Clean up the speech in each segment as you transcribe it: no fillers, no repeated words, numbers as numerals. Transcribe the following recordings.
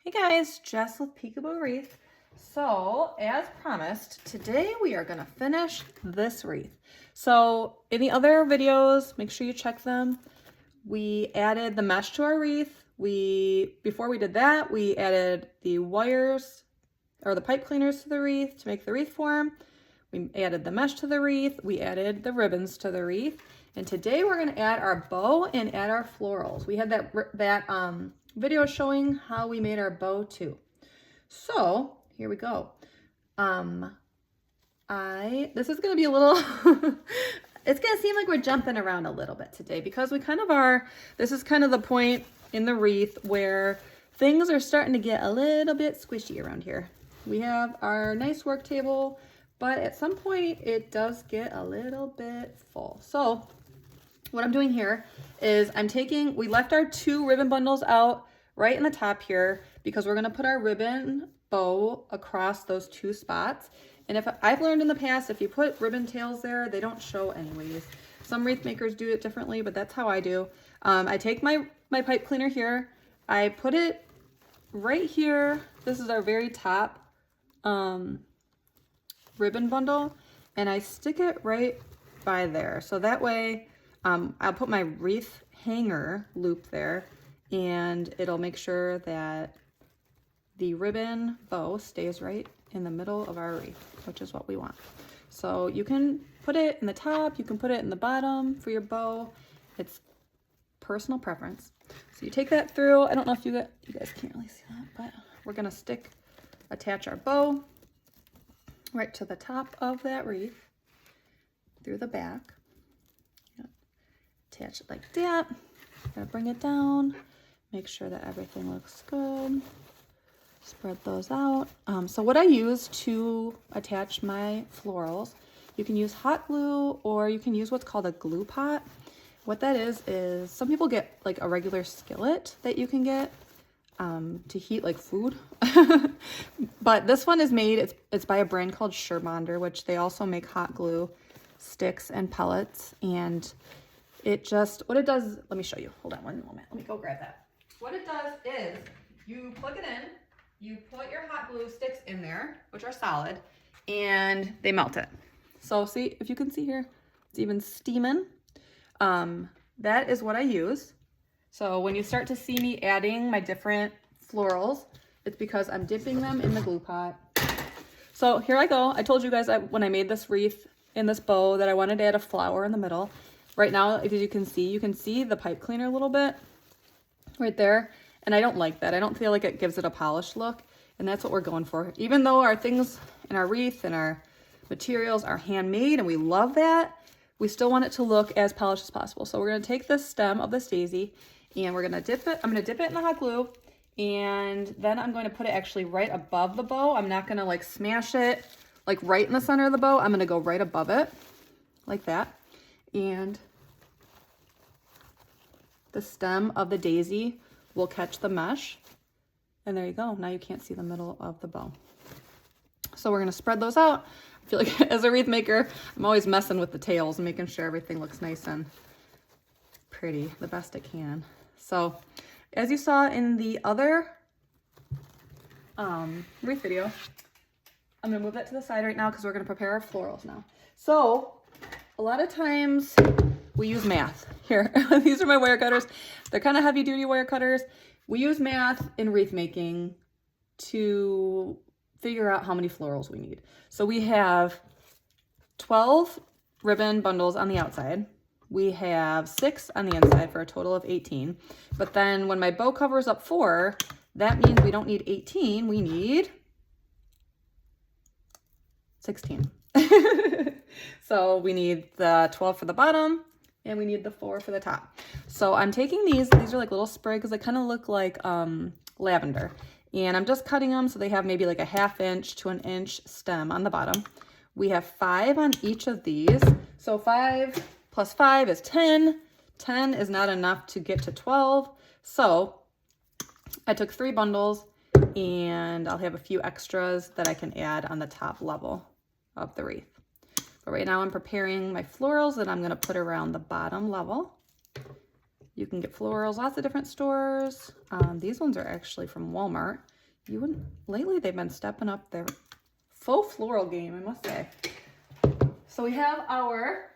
Hey guys, Jess with Peekaboo Wreath. So, as promised, today we are going to finish this wreath. So, in the other videos, make sure you check them. We added the mesh to our wreath. Before we did that, we added the wires or the pipe cleaners to the wreath to make the wreath form. We added the mesh to the wreath. We added the ribbons to the wreath. And today we're going to add our bow and add our florals. We had that video showing how we made our bow too. So here we go. This is going to be a little, it's going to seem like we're jumping around a little bit today because we kind of are. This is kind of the point in the wreath where things are starting to get a little bit squishy around here. We have our nice work table, but at some point it does get a little bit full. So what I'm doing here is we left our 2 ribbon bundles out right in the top here because we're going to put our ribbon bow across those 2 spots. And I've learned in the past, if you put ribbon tails there, they don't show anyways. Some wreath makers do it differently, but that's how I do. I take my pipe cleaner here. I put it right here. This is our very top ribbon bundle, and I stick it right by there. So that way, I'll put my wreath hanger loop there, and it'll make sure that the ribbon bow stays right in the middle of our wreath, which is what we want. So you can put it in the top, you can put it in the bottom for your bow. It's personal preference. So you take that through. I don't know if you guys can't really see that, but we're gonna attach our bow right to the top of that wreath through the back. Attach it like that. Gotta bring it down, make sure that everything looks good. Spread those out. So what I use to attach my florals, you can use hot glue or you can use what's called a glue pot. What that is some people get like a regular skillet that you can get to heat like food. But this one is made, it's by a brand called Shermonder, which they also make hot glue sticks and pellets. And what it does, let me show you. Hold on one moment. Let me go grab that. What it does is you plug it in, you put your hot glue sticks in there, which are solid, and they melt it. So see, if you can see here, it's even steaming. That is what I use. So when you start to see me adding my different florals, it's because I'm dipping them in the glue pot. So here I go. I told you guys when I made this wreath in this bow that I wanted to add a flower in the middle. Right now, if you can see the pipe cleaner a little bit right there. And I don't like that. I don't feel like it gives it a polished look. And that's what we're going for. Even though our things in our wreath and our materials are handmade and we love that, we still want it to look as polished as possible. So we're going to take this stem of this daisy and we're going to dip it. I'm going to dip it in the hot glue. And then I'm going to put it actually right above the bow. I'm not going to like smash it like right in the center of the bow. I'm going to go right above it like that. And the stem of the daisy will catch the mesh. And there you go. Now you can't see the middle of the bow. So we're going to spread those out. I feel like as a wreath maker, I'm always messing with the tails and making sure everything looks nice and pretty, the best it can. So as you saw in the other wreath video, I'm going to move that to the side right now because we're going to prepare our florals now. So a lot of times we use math. Here, these are my wire cutters. They're kind of heavy duty wire cutters. We use math in wreath making to figure out how many florals we need. So we have 12 ribbon bundles on the outside. We have 6 on the inside for a total of 18. But then when my bow covers up 4, that means we don't need 18, we need 16. So we need the 12 for the bottom and we need the 4 for the top. So I'm taking these are like little sprigs. They kind of look like lavender. And I'm just cutting them so they have maybe like a 1/2 inch to 1 inch stem on the bottom. We have 5 on each of these. So 5 plus 5 is 10. 10 is not enough to get to 12. So I took 3 bundles and I'll have a few extras that I can add on the top level of the wreath. But right now I'm preparing my florals that I'm going to put around the bottom level. You can get florals lots of different stores. These ones are actually from Walmart. you wouldn't, lately they've been stepping up their faux floral game, I must say. So we have our,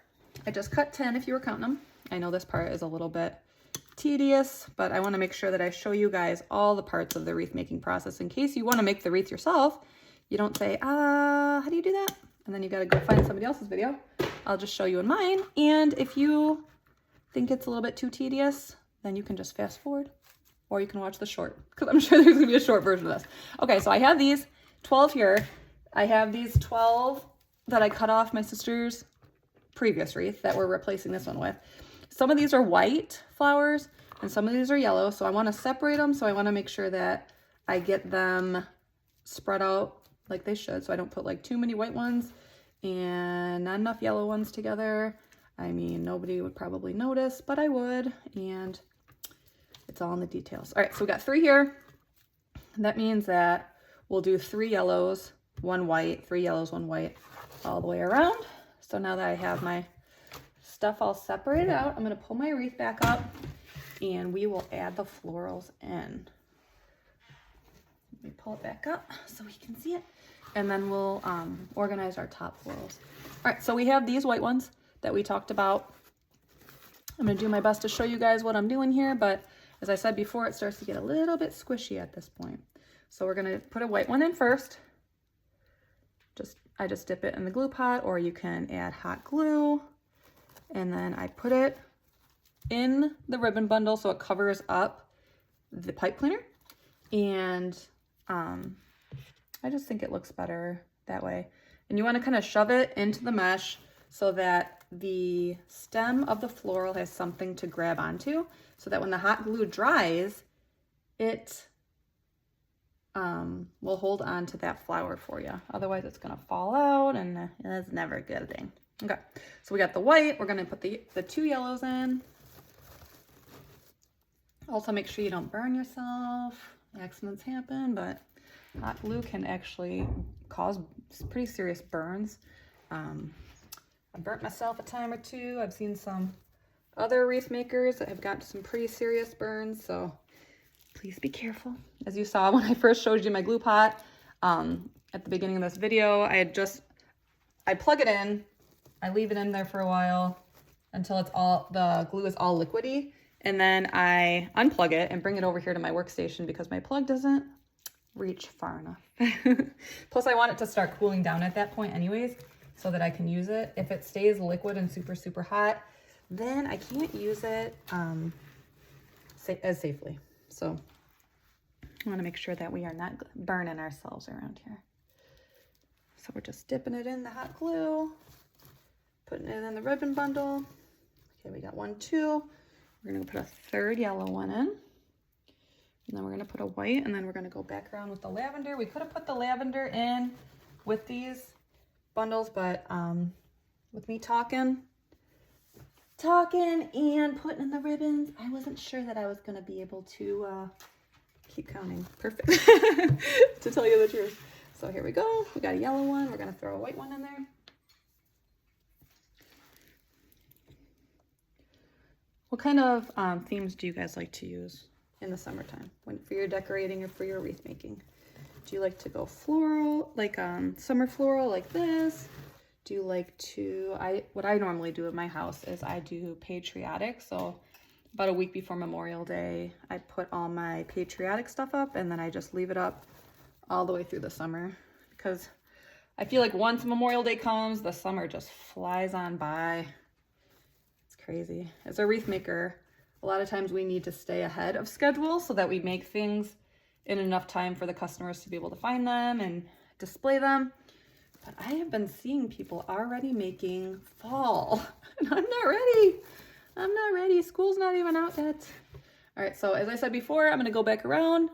I just cut 10 if you were counting them. I know this part is a little bit tedious, but I want to make sure that I show you guys all the parts of the wreath making process in case you want to make the wreath yourself. You don't say, how do you do that? And then you got to go find somebody else's video. I'll just show you in mine. And if you think it's a little bit too tedious, then you can just fast forward or you can watch the short because I'm sure there's gonna be a short version of this. Okay, so I have these 12 here. I have these 12 that I cut off my sister's previous wreath that we're replacing this one with. Some of these are white flowers and some of these are yellow. So I want to separate them. So I want to make sure that I get them spread out like they should. So I don't put like too many white ones and not enough yellow ones together. I mean, nobody would probably notice, but I would. And it's all in the details. All right, so we got 3 here. That means that we'll do 3 yellows, 1 white, 3 yellows, 1 white, all the way around. So now that I have my stuff all separated out, I'm going to pull my wreath back up and we will add the florals in. Let me pull it back up so we can see it. And then we'll organize our top florals. All right, so we have these white ones that we talked about. I'm going to do my best to show you guys what I'm doing here, but as I said before, it starts to get a little bit squishy at this point. So we're going to put a white one in first. I just dip it in the glue pot, or you can add hot glue. And then I put it in the ribbon bundle so it covers up the pipe cleaner. And I just think it looks better that way. And you want to kind of shove it into the mesh so that the stem of the floral has something to grab onto, so that when the hot glue dries, it will hold on to that flower for you. Otherwise it's going to fall out and that's never a good thing. Okay, so we got the white. We're going to put the 2 yellows in. Also make sure you don't burn yourself. Accidents happen, but hot glue can actually cause pretty serious burns. I burnt myself a time or two. I've seen some other wreath makers that have gotten some pretty serious burns, so please be careful. As you saw when I first showed you my glue pot at the beginning of this video, I plug it in, I leave it in there for a while until the glue is all liquidy, and then I unplug it and bring it over here to my workstation because my plug doesn't reach far enough. Plus I want it to start cooling down at that point anyways, so that I can use it. If it stays liquid and super, super hot, then I can't use it as safely. So I want to make sure that we are not burning ourselves around here. So we're just dipping it in the hot glue, putting it in the ribbon bundle. Okay, we got 1, 2. We're going to put a 3rd yellow one in. And then we're going to put a white, and then we're going to go back around with the lavender. We could have put the lavender in with these bundles, but with me talking and putting in the ribbons, I wasn't sure that I was going to be able to keep counting. Perfect. To tell you the truth. So here we go. We got a yellow one. We're going to throw a white one in there. What kind of themes do you guys like to use in the summertime for your decorating or for your wreath making? Do you like to go floral, like summer floral like this? Do you like to, what I normally do at my house is I do patriotic. So about a week before Memorial Day, I put all my patriotic stuff up and then I just leave it up all the way through the summer, because I feel like once Memorial Day comes, the summer just flies on by. It's crazy. As a wreath maker, a lot of times we need to stay ahead of schedule so that we make things in enough time for the customers to be able to find them and display them. But I have been seeing people already making fall, and I'm not ready. I'm not ready. School's not even out yet. All right, so as I said before, I'm gonna go back around,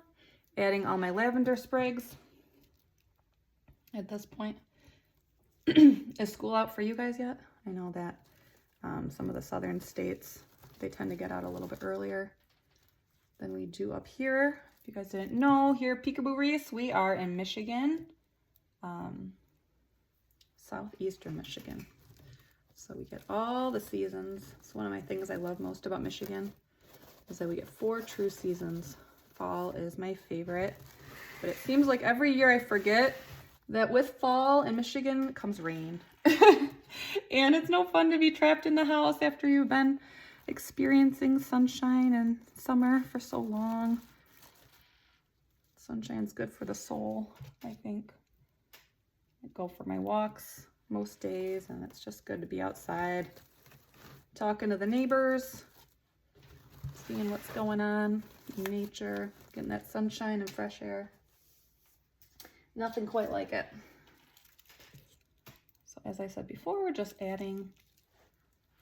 adding all my lavender sprigs at this point. Is school out for you guys yet? I know that some of the southern states, they tend to get out a little bit earlier than we do up here. If you guys didn't know, here at Peekaboo Wreaths, we are in Michigan, southeastern Michigan. So we get all the seasons. It's one of my things I love most about Michigan is that we get 4 true seasons. Fall is my favorite. But it seems like every year I forget that with fall in Michigan comes rain. And it's no fun to be trapped in the house after you've been experiencing sunshine and summer for so long. Sunshine's good for the soul, I think. I go for my walks most days, and it's just good to be outside, talking to the neighbors, seeing what's going on in nature, getting that sunshine and fresh air. Nothing quite like it. So as I said before, we're just adding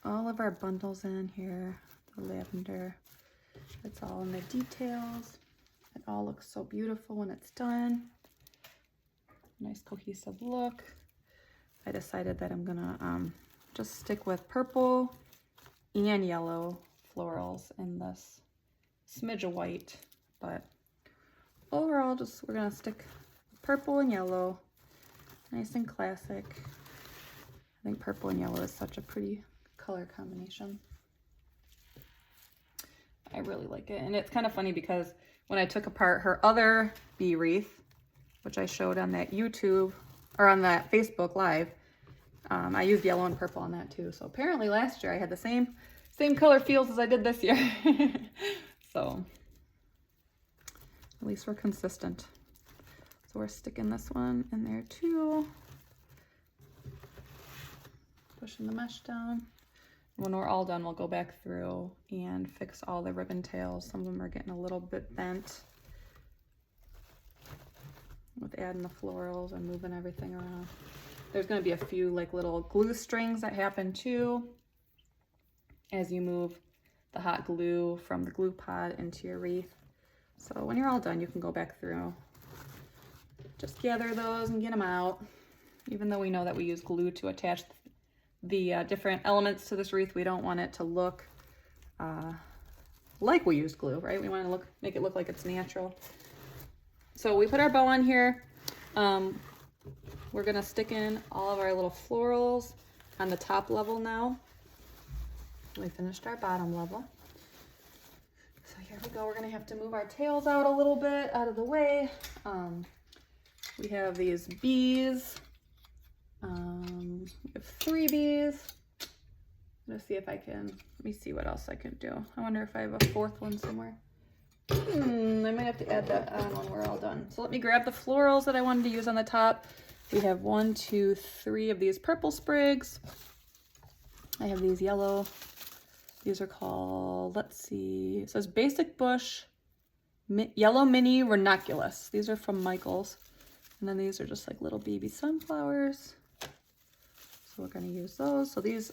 all of our bundles in here, the lavender. It's all in the details. It all looks so beautiful when it's done. Nice cohesive look. I decided that I'm gonna just stick with purple and yellow florals in this smidge of white, but overall we're gonna stick purple and yellow, nice and classic. I think purple and yellow is such a pretty color combination. I really like it, and it's kind of funny because when I took apart her other bee wreath, which I showed on that YouTube or on that Facebook Live, I used yellow and purple on that too. So apparently last year I had the same color feels as I did this year. So at least we're consistent. So we're sticking this one in there too. Pushing the mesh down. When we're all done, we'll go back through and fix all the ribbon tails. Some of them are getting a little bit bent with adding the florals and moving everything around. There's going to be a few like little glue strings that happen too as you move the hot glue from the glue pot into your wreath. So when you're all done, you can go back through, just gather those and get them out. Even though we know that we use glue to attach the different elements to this wreath, we don't want it to look like we used glue, right? We want to make it look like it's natural. So we put our bow on here. We're gonna stick in all of our little florals on the top level now. We finished our bottom level. So here we go. We're gonna have to move our tails out a little bit out of the way. We have these bees. We have 3 bees. Let's see if I can, let me see what else I can do. I wonder if I have a 4th one somewhere. I might have to add that on when we're all done. So let me grab the florals that I wanted to use on the top. We have 1, 2, 3 of these purple sprigs. I have these yellow. These are called, let's see, it says Basic Bush Yellow Mini Ranunculus. These are from Michael's. And then these are just like little baby sunflowers. So we're going to use those. So these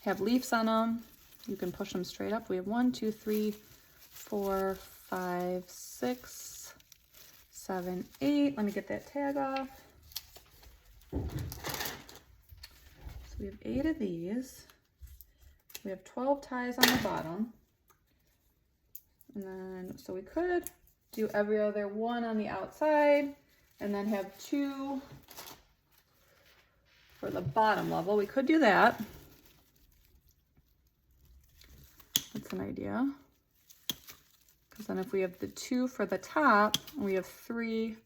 have leaves on them. You can push them straight up. We have 1, 2, 3, 4, 5, 6, 7, 8. Let me get that tag off. So we have 8 of these. We have 12 ties on the bottom. And then, so we could do every other one on the outside and then have 2 for the bottom level. We could do that. That's an idea. Because then if we have the 2 for the top, and we have 3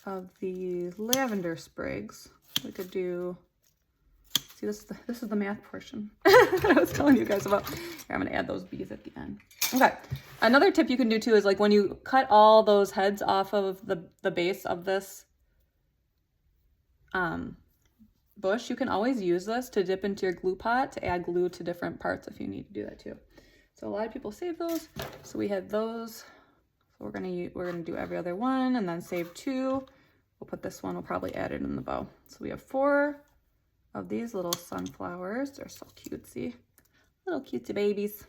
of the lavender sprigs, we could do, see, this is the math portion that I was telling you guys about. Here, I'm going to add those bees at the end. Okay, another tip you can do too is like when you cut all those heads off of the base of this bush, you can always use this to dip into your glue pot to add glue to different parts if you need to do that too. So a lot of people save those. So we had those. So we're gonna do every other one and then save 2. We'll put this one, we'll probably add it in the bow. So we have 4 of these little sunflowers. They're so cutesy. Little cutesy babies.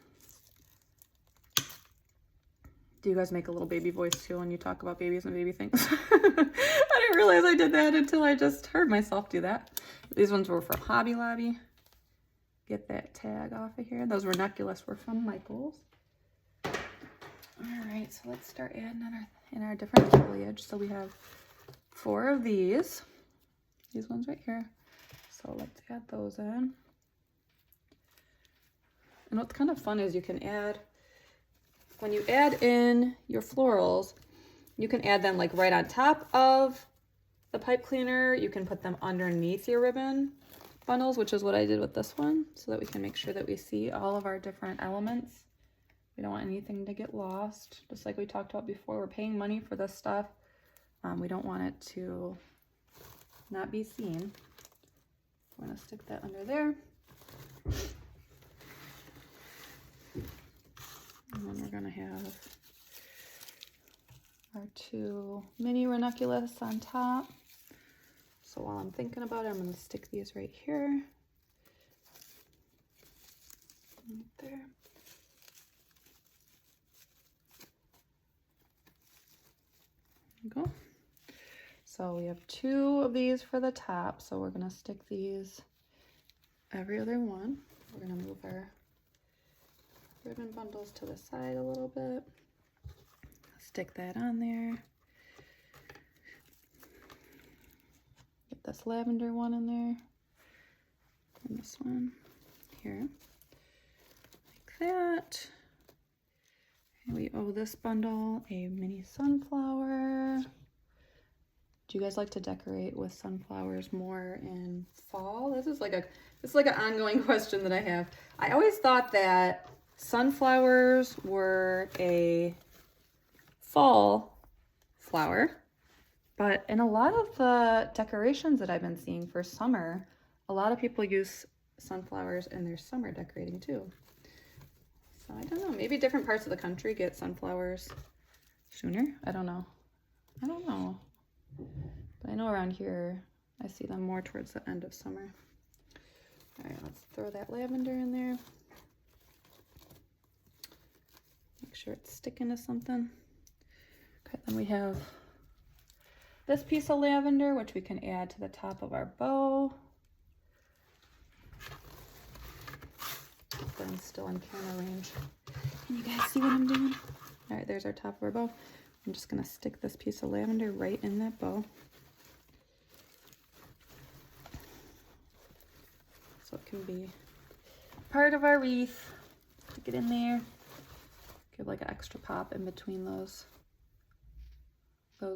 Do you guys make a little baby voice too when you talk about babies and baby things? I didn't realize I did that until I just heard myself do that. These ones were from Hobby Lobby. Get that tag off of here. Those ranunculus were from Michael's. All right, so let's start adding in our different foliage. So we have 4 of these ones right here. So let's add those in. And what's kind of fun is you can add, when you add in your florals, You can add them like right on top of the pipe cleaner. You can put them underneath your ribbon bundles, which is what I did with this one, so that we can make sure that we see all of our different elements. We don't want anything to get lost. Just like we talked about before, we're paying money for this stuff. We don't want it to not be seen. We're gonna stick that under there. And then we're gonna have our 2 mini ranunculus on top. So while I'm thinking about it, I'm gonna stick these right here. Right there. There we go. So we have 2 of these for the top. So we're gonna stick these every other one. We're gonna move our ribbon bundles to the side a little bit. Stick that on there. Get this lavender one in there. And this one here. Like that. And we owe this bundle a mini sunflower. Do you guys like to decorate with sunflowers more in fall? This is like an ongoing question that I have. I always thought that sunflowers were a fall flower, but in a lot of the decorations that I've been seeing for summer, a lot of people use sunflowers in their summer decorating too. So I don't know, maybe different parts of the country get sunflowers sooner. I don't know. But I know around here, I see them more towards the end of summer. All right, let's throw that lavender in there. Make sure it's sticking to something. Okay, then we have this piece of lavender, which we can add to the top of our bow. But I'm still in camera range. Can you guys see what I'm doing? All right, there's our top of our bow. I'm just gonna stick this piece of lavender right in that bow. So it can be part of our wreath. Stick it in there. Give like an extra pop in between those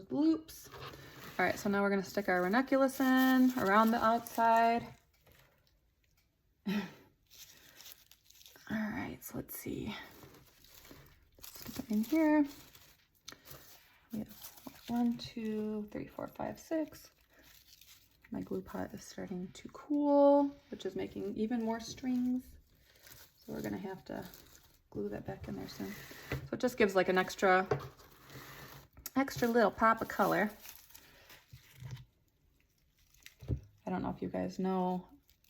loops. All right, so now we're gonna stick our ranunculus in around the outside. All right, so let's see. Stick it in here. We have 1, 2, 3, 4, 5, 6. My glue pot is starting to cool, which is making even more strings. So we're gonna have to glue that back in there soon. So it just gives like an extra little pop of color. I don't know if you guys know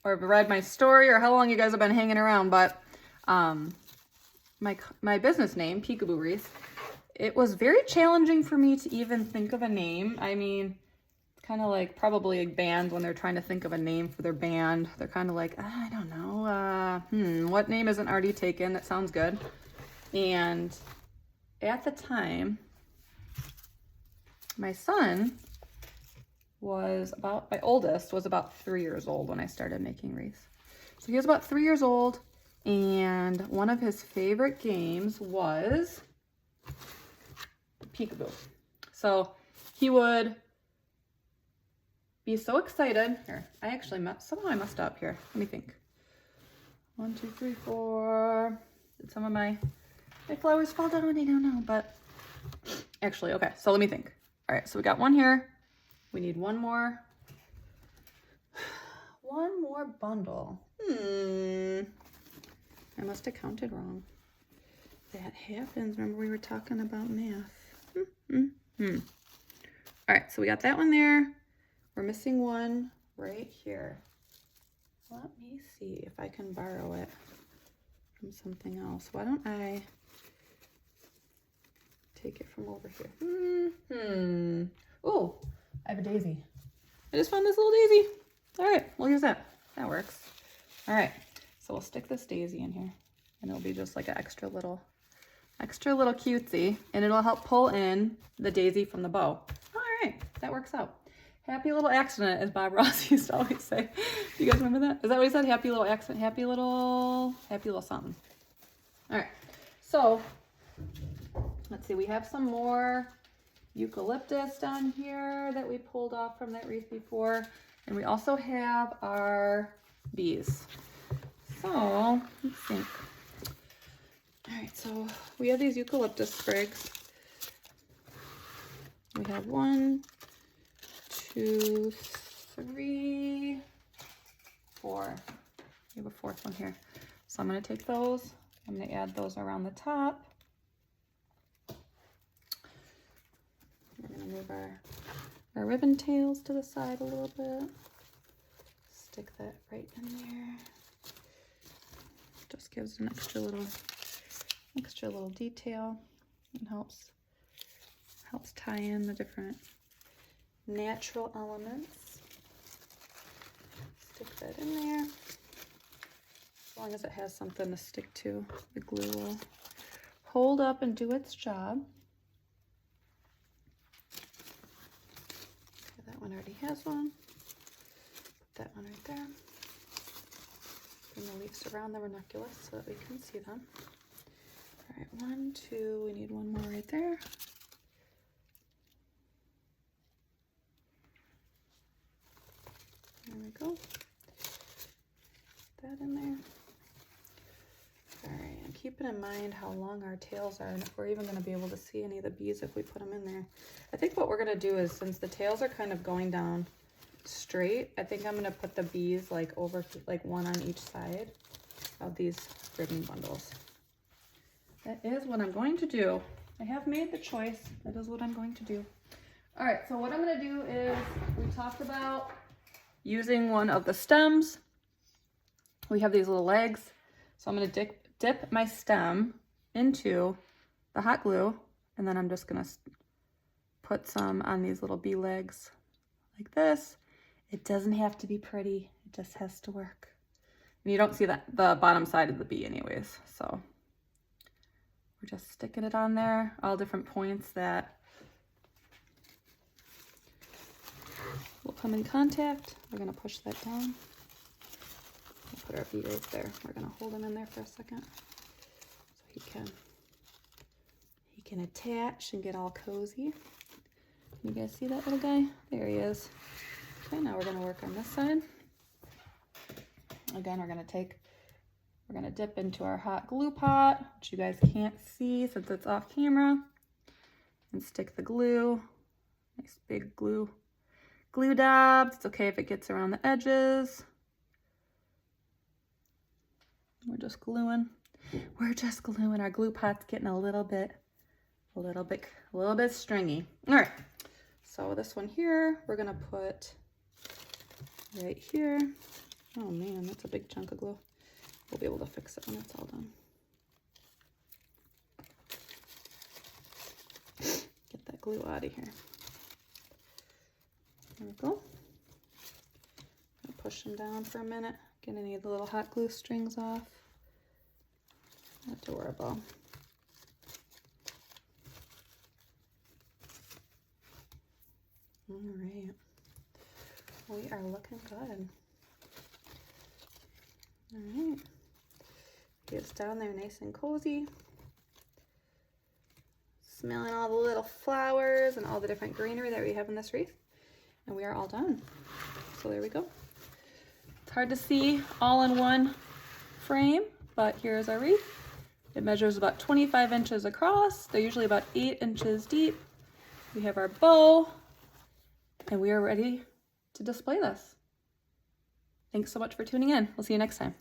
or have read my story or how long you guys have been hanging around, but my business name, Peekaboo Wreath, it was very challenging for me to even think of a name. I mean, it's kind of like probably a band when they're trying to think of a name for their band. They're kind of like, I don't know, what name isn't already taken that sounds good? And at the time, my oldest was about 3 years old when I started making wreaths. So he was about 3 years old, and one of his favorite games was Peekaboo. So he would be so excited. Here, somehow I messed up here. Let me think. 1, 2, 3, 4. Did some of my flowers fall down? I don't know, but actually, okay, so let me think. All right, so we got one here. We need one more bundle. I must have counted wrong. That happens. Remember we were talking about math. All right, so we got that one there. We're missing one right here. Let me see if I can borrow it from something else. Why don't I take it from over here? Oh, I have a daisy. I just found this little daisy. All right, we'll use that. That works. All right, so we'll stick this daisy in here, and it'll be just like an extra little cutesy, and it'll help pull in the daisy from the bow. All right, that works out. Happy little accident, as Bob Ross used to always say. Do you guys remember that? Is that what he said? Happy little accident, happy little something. All right, so let's see, we have some more eucalyptus down here that we pulled off from that wreath before. And we also have our bees. So let's think. All right, so we have these eucalyptus sprigs. We have 1, 2, 3, 4. We have a fourth one here. So I'm going to take those. I'm going to add those around the top. We're going to move our ribbon tails to the side a little bit. Stick that right in there. Just gives an extra little detail and helps tie in the different natural elements. Stick that in there. As long as it has something to stick to, the glue will hold up and do its job. Okay, that one already has one. Put that one right there. Bring the leaves around the ranunculus so that we can see them. All right, 1, 2, we need one more right there. There we go. Put that in there. All right, and keeping in mind how long our tails are and if we're even going to be able to see any of the bees if we put them in there. I think what we're going to do is, since the tails are kind of going down straight, I think I'm going to put the bees like over, like one on each side of these ribbon bundles. That is what I'm going to do. I have made the choice. That is what I'm going to do. All right, so what I'm going to do is, we talked about using one of the stems. We have these little legs. So I'm going to dip my stem into the hot glue, and then I'm just going to put some on these little bee legs like this. It doesn't have to be pretty. It just has to work. And you don't see the bottom side of the bee anyways. So we're just sticking it on there, all different points that will come in contact. We're going to push that down. We'll put our bee right there. We're going to hold him in there for a second so he can attach and get all cozy. You guys see that little guy? There he is. Okay, now we're going to work on this side. Again, we're going to dip into our hot glue pot, which you guys can't see since it's off camera, and stick the glue. Nice big glue dabs. It's okay if it gets around the edges. We're just gluing. Our glue pot's getting a little bit stringy. All right. So this one here, we're gonna put right here. Oh man, that's a big chunk of glue. We'll be able to fix it when it's all done. Get that glue out of here. There we go. Push them down for a minute. Get any of the little hot glue strings off. Adorable. All right. We are looking good. All right. It's down there nice and cozy. Smelling all the little flowers and all the different greenery that we have in this wreath. And we are all done. So there we go. It's hard to see all in one frame, but here's our wreath. It measures about 25 inches across. They're usually about 8 inches deep. We have our bow, and we are ready to display this. Thanks so much for tuning in. We'll see you next time.